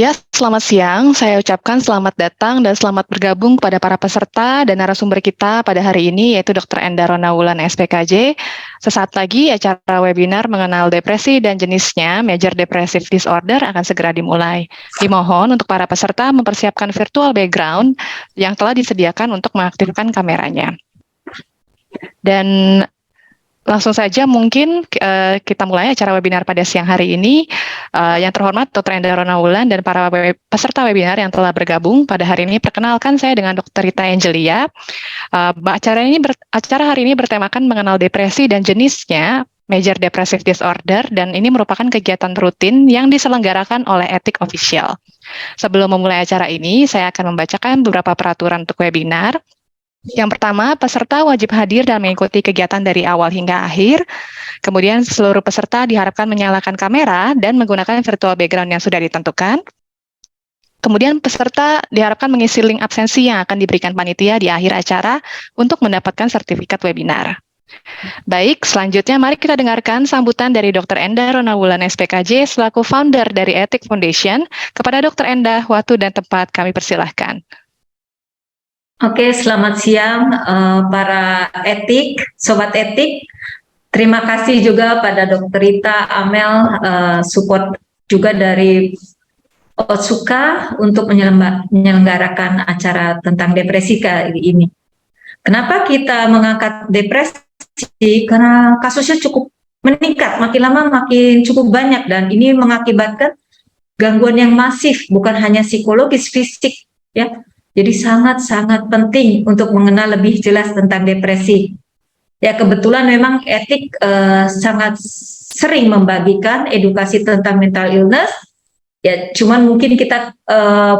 Ya, selamat siang. Saya ucapkan selamat datang dan selamat bergabung kepada para peserta dan narasumber kita pada hari ini, yaitu Dr. Enda Ronawulan, SPKJ. Sesaat lagi, acara webinar mengenal depresi dan jenisnya, Major Depressive Disorder, akan segera dimulai. Dimohon untuk para peserta mempersiapkan virtual background yang telah disediakan untuk mengaktifkan kameranya. Dan langsung saja mungkin kita mulai acara webinar pada siang hari ini. Yang terhormat Dr. Enda Ronawulan dan para peserta webinar yang telah bergabung pada hari ini, perkenalkan saya dengan Dr. Rita Angelia. Acara hari ini bertemakan mengenal depresi dan jenisnya, Major Depressive Disorder, dan ini merupakan kegiatan rutin yang diselenggarakan oleh Etik Official. Sebelum memulai acara ini, saya akan membacakan beberapa peraturan untuk webinar. Yang pertama, peserta wajib hadir dan mengikuti kegiatan dari awal hingga akhir. Kemudian seluruh peserta diharapkan menyalakan kamera dan menggunakan virtual background yang sudah ditentukan. Kemudian peserta diharapkan mengisi link absensi yang akan diberikan panitia di akhir acara untuk mendapatkan sertifikat webinar. Baik, selanjutnya mari kita dengarkan sambutan dari Dr. Enda Ronawulan, SPKJ, selaku founder dari Etik Foundation. Kepada Dr. Enda, waktu dan tempat kami persilahkan. Oke, selamat siang para etik, sobat etik. Terima kasih juga pada Dr. Rita, Amel, support juga dari Otsuka untuk menyelenggarakan acara tentang depresi kali ini. Kenapa kita mengangkat depresi? Karena kasusnya cukup meningkat, makin lama makin cukup banyak, dan ini mengakibatkan gangguan yang masif, bukan hanya psikologis, fisik, ya. Jadi sangat-sangat penting untuk mengenal lebih jelas tentang depresi. Ya, kebetulan memang etik sangat sering membagikan edukasi tentang mental illness. Ya, cuman mungkin kita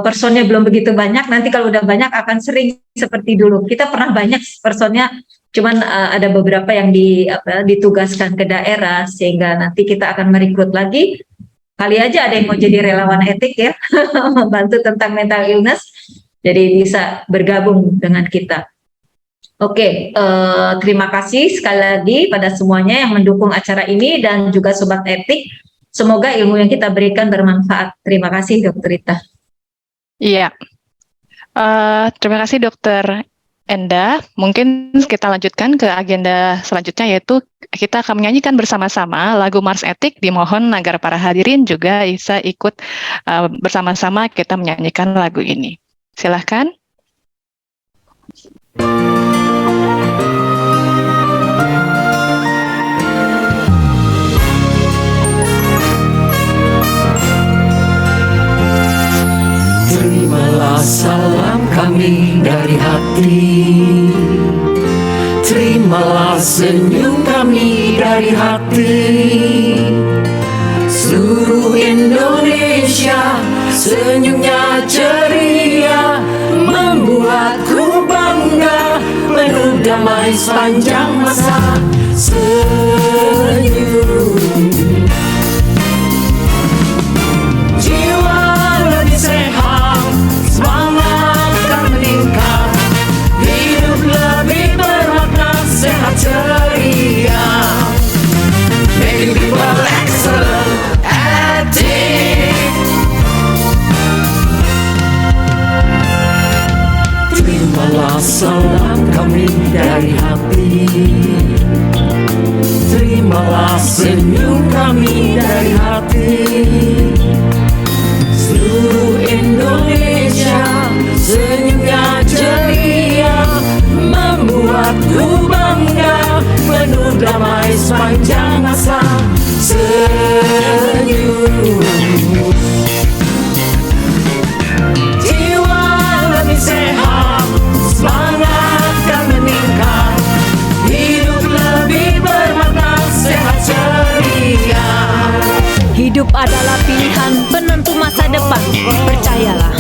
personnya belum begitu banyak. Nanti kalau udah banyak akan sering seperti dulu. Kita pernah banyak personnya, cuman ada beberapa yang ditugaskan ke daerah, sehingga nanti kita akan merekrut lagi. Kali aja ada yang mau jadi relawan etik ya, membantu tentang mental illness. Jadi bisa bergabung dengan kita. Oke, terima kasih sekali lagi pada semuanya yang mendukung acara ini dan juga sobat etik. Semoga ilmu yang kita berikan bermanfaat. Terima kasih, Dr. Rita. Iya, terima kasih Dr. Enda. Mungkin kita lanjutkan ke agenda selanjutnya, yaitu kita akan menyanyikan bersama-sama lagu Mars Etik. Dimohon agar para hadirin juga bisa ikut bersama-sama kita menyanyikan lagu ini. Silahkan. Terimalah salam kami dari hati, terimalah senyum kami dari hati. Seluruh Indonesia senyumnya ceria, membuatku bangga, penuh damai sepanjang masa. Senyum, jiwa lebih sehat, semangat kan meningkat, hidup lebih bermakna, sehat ceria, making people excellent, etik. Terimalah salam kami dari hati, terimalah senyum kami dari hati. Seluruh Indonesia senyumnya ceria, membuatku bangga, penuh damai sepanjang masa. Senyum, jiwa lebih sehat, semangat kan meningkat, hidup lebih bermakna, sehat ceria. Hidup adalah pilihan penentu masa depan. Percayalah,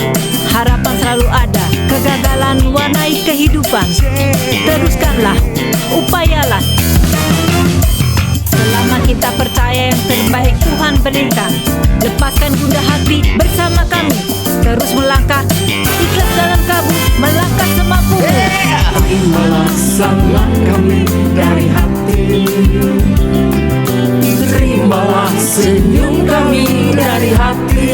harapan selalu ada, kegagalan warnai kehidupan. Teruskanlah, upayalah. Selama kita percaya yang terbaik Tuhan berikan, lepaskan gundah hati bersama kami. Terus melangkah, ikhlas dalam kabut, melangkah semampumu. Terimalah salam kami dari hati, terimalah senyum kami dari hati.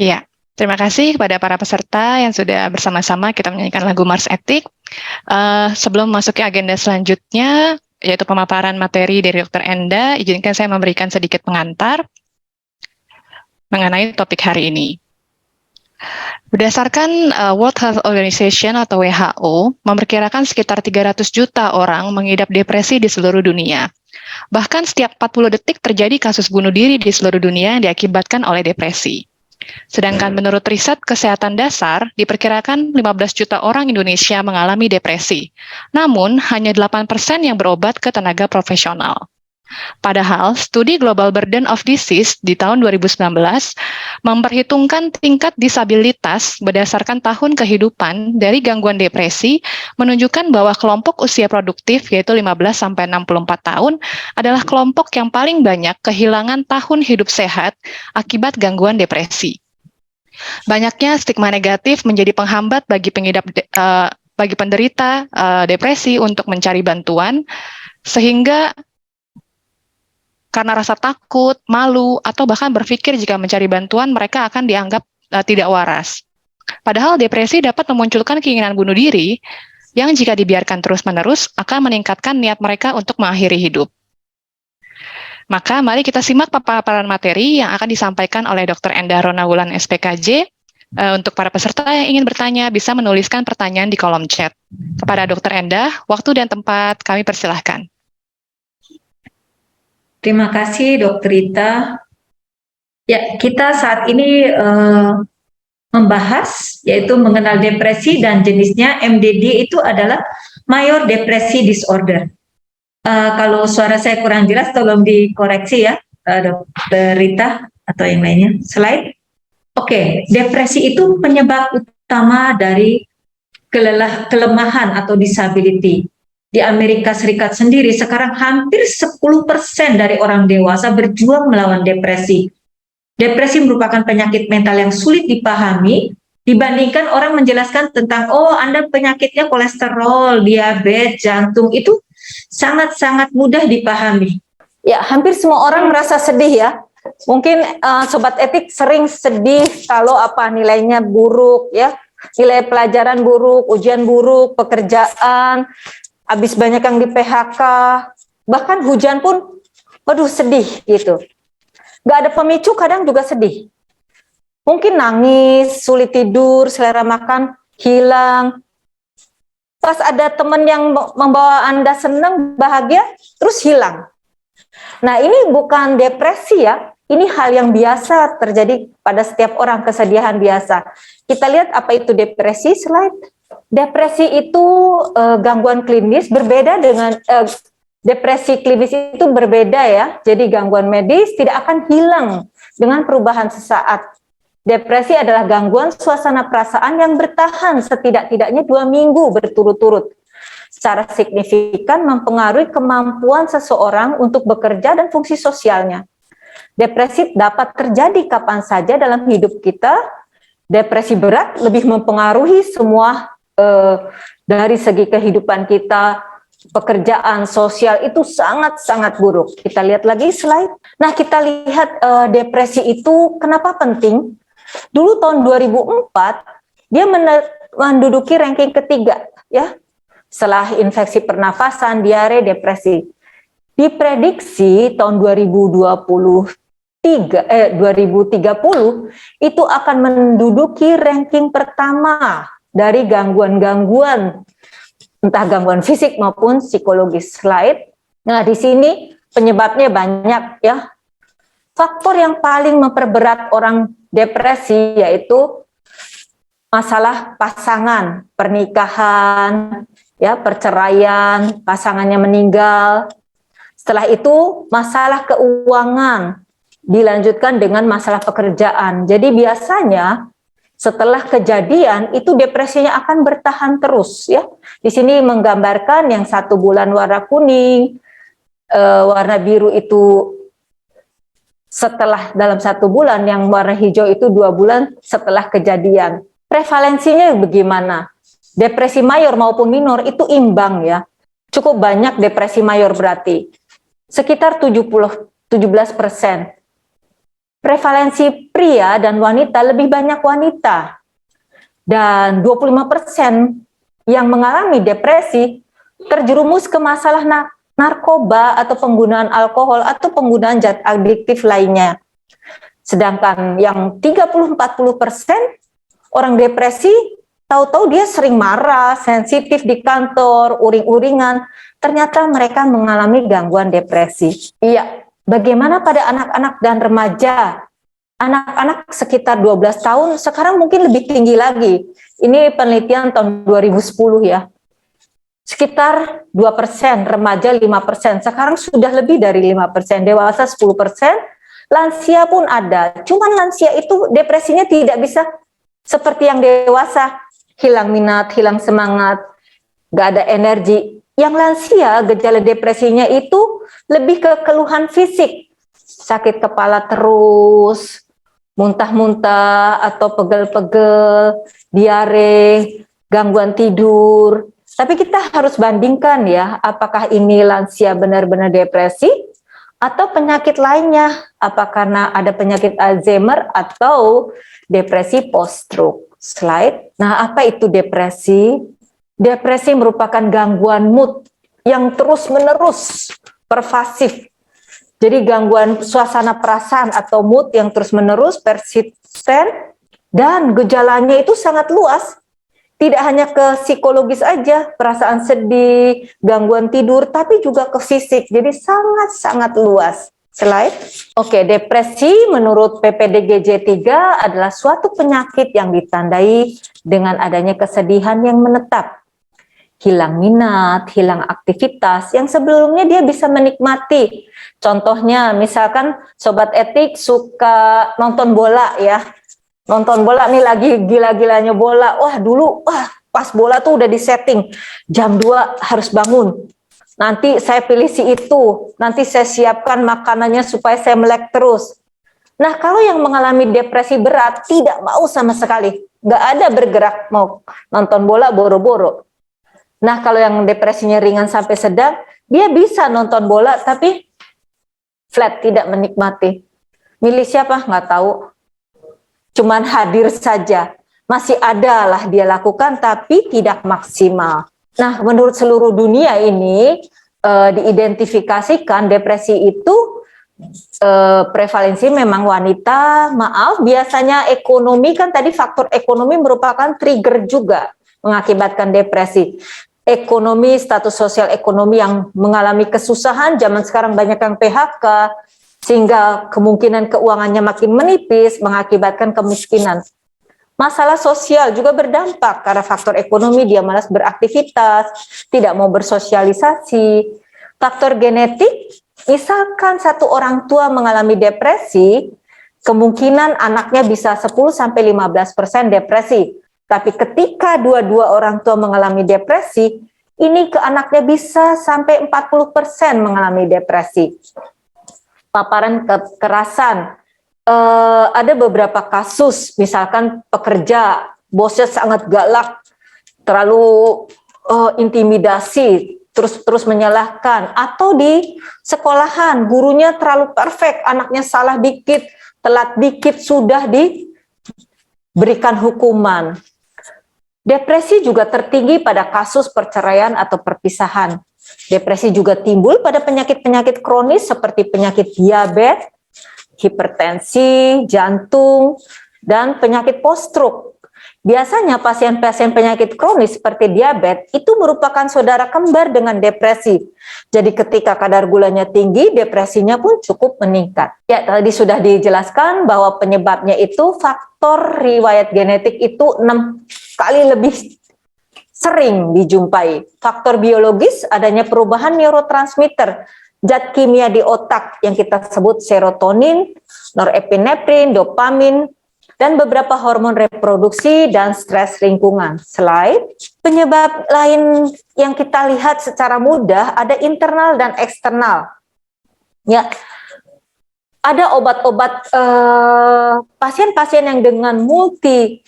Iya, terima kasih kepada para peserta yang sudah bersama-sama kita menyanyikan lagu Mars Etik. Sebelum memasuki agenda selanjutnya, yaitu pemaparan materi dari Dr. Enda, izinkan saya memberikan sedikit pengantar mengenai topik hari ini. Berdasarkan World Health Organization atau WHO, memperkirakan sekitar 300 juta orang mengidap depresi di seluruh dunia. Bahkan setiap 40 detik terjadi kasus bunuh diri di seluruh dunia yang diakibatkan oleh depresi. Sedangkan menurut riset kesehatan dasar, diperkirakan 15 juta orang Indonesia mengalami depresi. Namun, hanya 8% yang berobat ke tenaga profesional. Padahal, studi Global Burden of Disease di tahun 2019 memperhitungkan tingkat disabilitas berdasarkan tahun kehidupan dari gangguan depresi, menunjukkan bahwa kelompok usia produktif, yaitu 15-64 tahun, adalah kelompok yang paling banyak kehilangan tahun hidup sehat akibat gangguan depresi. Banyaknya stigma negatif menjadi penghambat bagi bagi penderita depresi untuk mencari bantuan, sehingga karena rasa takut, malu, atau bahkan berpikir jika mencari bantuan mereka akan dianggap tidak waras. Padahal depresi dapat memunculkan keinginan bunuh diri yang jika dibiarkan terus-menerus akan meningkatkan niat mereka untuk mengakhiri hidup. Maka mari kita simak paparan materi yang akan disampaikan oleh Dr. Enda Ronawulan SPKJ. Untuk para peserta yang ingin bertanya bisa menuliskan pertanyaan di kolom chat. Kepada Dr. Enda, waktu dan tempat kami persilahkan. Terima kasih Dr. Rita. Ya, kita saat ini membahas yaitu mengenal depresi dan jenisnya. MDD itu adalah Major Depressive Disorder. Kalau suara saya kurang jelas tolong dikoreksi ya, Dr. Rita atau yang lainnya. Slide. Oke, depresi itu penyebab utama dari kelemahan atau disability. Di Amerika Serikat sendiri sekarang hampir 10% dari orang dewasa berjuang melawan depresi. Depresi merupakan penyakit mental yang sulit dipahami dibandingkan orang menjelaskan tentang, oh Anda penyakitnya kolesterol, diabetes, jantung, itu sangat-sangat mudah dipahami. Ya, hampir semua orang merasa sedih ya. Mungkin Sobat Etik sering sedih kalau nilainya buruk ya. Nilai pelajaran buruk, ujian buruk, pekerjaan, habis banyak yang di PHK, bahkan hujan pun, waduh sedih gitu. Gak ada pemicu kadang juga sedih. Mungkin nangis, sulit tidur, selera makan hilang. Pas ada teman yang membawa Anda senang, bahagia, terus hilang. Nah ini bukan depresi ya, ini hal yang biasa terjadi pada setiap orang, kesedihan biasa. Kita lihat apa itu depresi, slide. Depresi itu gangguan klinis, berbeda dengan depresi klinis itu berbeda ya. Jadi gangguan medis tidak akan hilang dengan perubahan sesaat. Depresi adalah gangguan suasana perasaan yang bertahan setidak-tidaknya 2 minggu berturut-turut. Secara signifikan mempengaruhi kemampuan seseorang untuk bekerja dan fungsi sosialnya. Depresi dapat terjadi kapan saja dalam hidup kita. Depresi berat lebih mempengaruhi semua dari segi kehidupan kita, pekerjaan, sosial itu sangat-sangat buruk. Kita lihat lagi slide. Nah, kita lihat depresi itu kenapa penting. Dulu tahun 2004 dia menduduki ranking ketiga ya. Setelah infeksi pernafasan, diare, depresi. Diprediksi tahun 2030 itu akan menduduki ranking pertama dari gangguan-gangguan, entah gangguan fisik maupun psikologis. Slide. Nah, di sini penyebabnya banyak ya. Faktor yang paling memperberat orang depresi yaitu masalah pasangan, pernikahan, ya, perceraian, pasangannya meninggal. Setelah itu masalah keuangan, dilanjutkan dengan masalah pekerjaan. Jadi biasanya setelah kejadian itu depresinya akan bertahan terus ya. Di sini menggambarkan yang 1 bulan warna kuning, warna biru itu setelah dalam 1 bulan, yang warna hijau itu 2 bulan setelah kejadian. Prevalensinya bagaimana? Depresi mayor maupun minor itu imbang ya. Cukup banyak depresi mayor berarti sekitar 17%. prevalensi pria dan wanita lebih banyak wanita. Dan 25% yang mengalami depresi terjerumus ke masalah narkoba atau penggunaan alkohol atau penggunaan zat adiktif lainnya. Sedangkan yang 30-40% orang depresi, tahu-tahu dia sering marah, sensitif di kantor, uring-uringan, ternyata mereka mengalami gangguan depresi. Iya, bagaimana pada anak-anak dan remaja? Anak-anak sekitar 12 tahun, sekarang mungkin lebih tinggi lagi. Ini penelitian tahun 2010 ya. Sekitar 2%, remaja 5%, sekarang sudah lebih dari 5%, dewasa 10%, lansia pun ada. Cuman lansia itu depresinya tidak bisa seperti yang dewasa, hilang minat, hilang semangat, gak ada energi. Yang lansia, gejala depresinya itu lebih ke keluhan fisik, sakit kepala terus, muntah-muntah atau pegel-pegel, diare, gangguan tidur. Tapi kita harus bandingkan ya, apakah ini lansia benar-benar depresi atau penyakit lainnya, apa karena ada penyakit Alzheimer atau depresi post-stroke. Slide. Nah, apa itu depresi? Depresi merupakan gangguan mood yang terus-menerus, pervasif. Jadi gangguan suasana perasaan atau mood yang terus-menerus, persisten, dan gejalanya itu sangat luas. Tidak hanya ke psikologis aja, perasaan sedih, gangguan tidur, tapi juga ke fisik. Jadi sangat-sangat luas. Slide. Oke, depresi menurut PPDGJ 3 adalah suatu penyakit yang ditandai dengan adanya kesedihan yang menetap. Hilang minat, hilang aktivitas yang sebelumnya dia bisa menikmati. Contohnya misalkan Sobat Etik suka nonton bola ya. Nonton bola nih lagi gila-gilanya bola. Wah dulu pas bola tuh udah disetting jam 2 harus bangun. Nanti saya pilih si itu. Nanti saya siapkan makanannya supaya saya melek terus. Nah kalau yang mengalami depresi berat tidak mau sama sekali. Nggak ada bergerak mau nonton bola boro-boro. Nah kalau yang depresinya ringan sampai sedang, dia bisa nonton bola tapi flat, tidak menikmati. Milih siapa? Nggak tahu. Cuman hadir saja. Masih ada lah dia lakukan tapi tidak maksimal. Nah menurut seluruh dunia ini diidentifikasikan depresi itu prevalensi memang wanita. Maaf, biasanya ekonomi kan tadi faktor ekonomi merupakan trigger juga mengakibatkan depresi. Ekonomi, status sosial ekonomi yang mengalami kesusahan, zaman sekarang banyak yang PHK, sehingga kemungkinan keuangannya makin menipis, mengakibatkan kemiskinan. Masalah sosial juga berdampak, karena faktor ekonomi dia malas beraktivitas, tidak mau bersosialisasi. Faktor genetik, misalkan satu orang tua mengalami depresi, kemungkinan anaknya bisa 10-15% depresi. Tapi ketika dua-dua orang tua mengalami depresi, ini ke anaknya bisa sampai 40% mengalami depresi. Paparan kekerasan, ada beberapa kasus, misalkan pekerja, bosnya sangat galak, terlalu intimidasi, terus menyalahkan, atau di sekolahan, gurunya terlalu perfect, anaknya salah dikit, telat dikit, sudah diberikan hukuman. Depresi juga tertinggi pada kasus perceraian atau perpisahan. Depresi juga timbul pada penyakit-penyakit kronis seperti penyakit diabetes, hipertensi, jantung, dan penyakit post-stroke. Biasanya pasien-pasien penyakit kronis seperti diabetes itu merupakan saudara kembar dengan depresi. Jadi ketika kadar gulanya tinggi, depresinya pun cukup meningkat. Ya, tadi sudah dijelaskan bahwa penyebabnya itu faktor riwayat genetik itu 6 kali lebih sering dijumpai. Faktor biologis, adanya perubahan neurotransmitter, zat kimia di otak yang kita sebut serotonin, norepinefrin, dopamin, dan beberapa hormon reproduksi dan stres lingkungan. Slide. Penyebab lain yang kita lihat secara mudah ada internal dan eksternal. Ya, ada obat-obat pasien-pasien yang dengan multi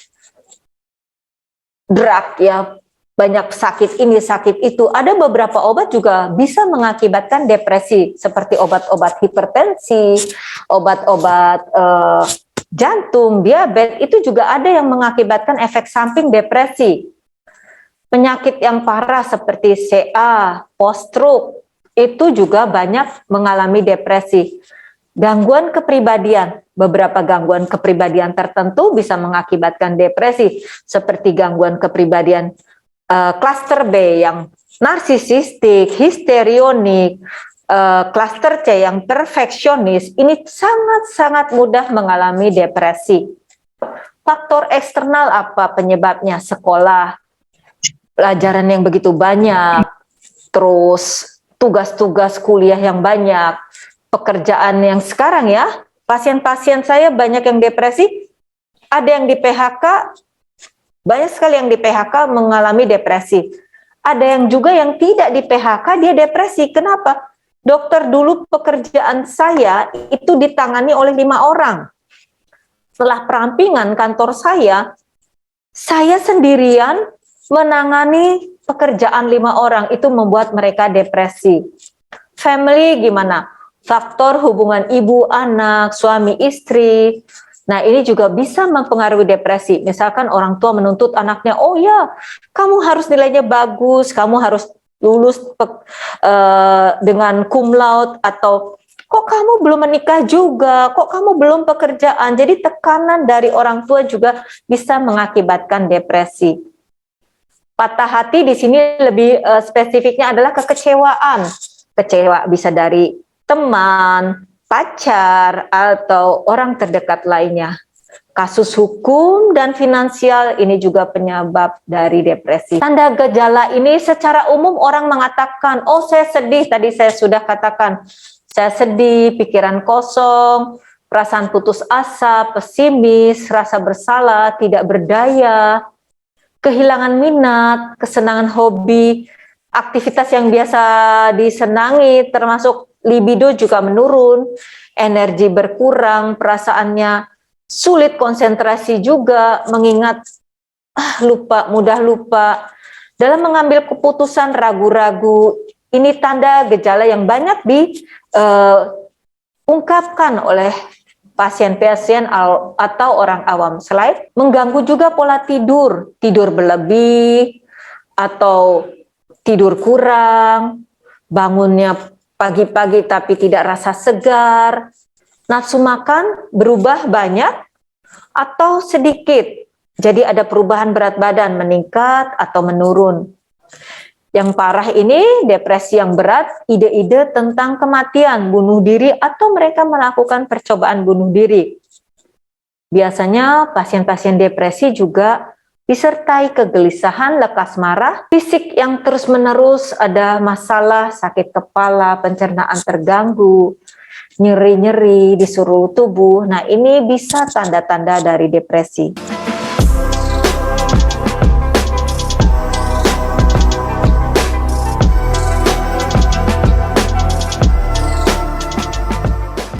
drug ya, banyak sakit ini, sakit itu. Ada beberapa obat juga bisa mengakibatkan depresi, seperti obat-obat hipertensi, obat-obat jantung, diabetes, itu juga ada yang mengakibatkan efek samping depresi. Penyakit yang parah seperti CA, post-stroke, itu juga banyak mengalami depresi. Gangguan kepribadian, beberapa gangguan kepribadian tertentu bisa mengakibatkan depresi, seperti gangguan kepribadian klaster B yang narsisistik, histerionik, klaster C yang perfeksionis, ini sangat-sangat mudah mengalami depresi. Faktor eksternal apa penyebabnya? Sekolah, pelajaran yang begitu banyak, terus tugas-tugas kuliah yang banyak, pekerjaan yang sekarang ya, pasien-pasien saya banyak yang depresi, ada yang di PHK, banyak sekali yang di PHK mengalami depresi. Ada yang juga yang tidak di PHK, dia depresi. Kenapa? Dokter, dulu pekerjaan saya itu ditangani oleh 5 orang. Setelah perampingan kantor saya sendirian menangani pekerjaan 5 orang, itu membuat mereka depresi. Family gimana? Faktor hubungan ibu, anak, suami, istri. Nah, ini juga bisa mempengaruhi depresi. Misalkan orang tua menuntut anaknya, oh ya, kamu harus nilainya bagus, kamu harus lulus dengan cum laude, atau kok kamu belum menikah juga, kok kamu belum pekerjaan. Jadi tekanan dari orang tua juga bisa mengakibatkan depresi. Patah hati di sini lebih spesifiknya adalah kekecewaan. Kecewa bisa dari teman, pacar, atau orang terdekat lainnya. Kasus hukum dan finansial ini juga penyebab dari depresi. Tanda gejala ini secara umum orang mengatakan, oh saya sedih, tadi saya sudah katakan, saya sedih, pikiran kosong, perasaan putus asa, pesimis, rasa bersalah, tidak berdaya, kehilangan minat, kesenangan hobi, aktivitas yang biasa disenangi, termasuk libido juga menurun, energi berkurang, perasaannya sulit konsentrasi juga, mengingat mudah lupa, dalam mengambil keputusan ragu-ragu. Ini tanda gejala yang banyak diungkapkan oleh pasien-pasien atau orang awam. Selain mengganggu juga pola tidur, tidur berlebih atau tidur kurang, bangunnya pagi-pagi tapi tidak rasa segar, nafsu makan berubah banyak atau sedikit, jadi ada perubahan berat badan meningkat atau menurun. Yang parah ini depresi yang berat, ide-ide tentang kematian, bunuh diri, atau mereka melakukan percobaan bunuh diri. Biasanya pasien-pasien depresi juga disertai kegelisahan, lekas marah, fisik yang terus-menerus, ada masalah, sakit kepala, pencernaan terganggu, nyeri-nyeri di seluruh tubuh. Nah, ini bisa tanda-tanda dari depresi.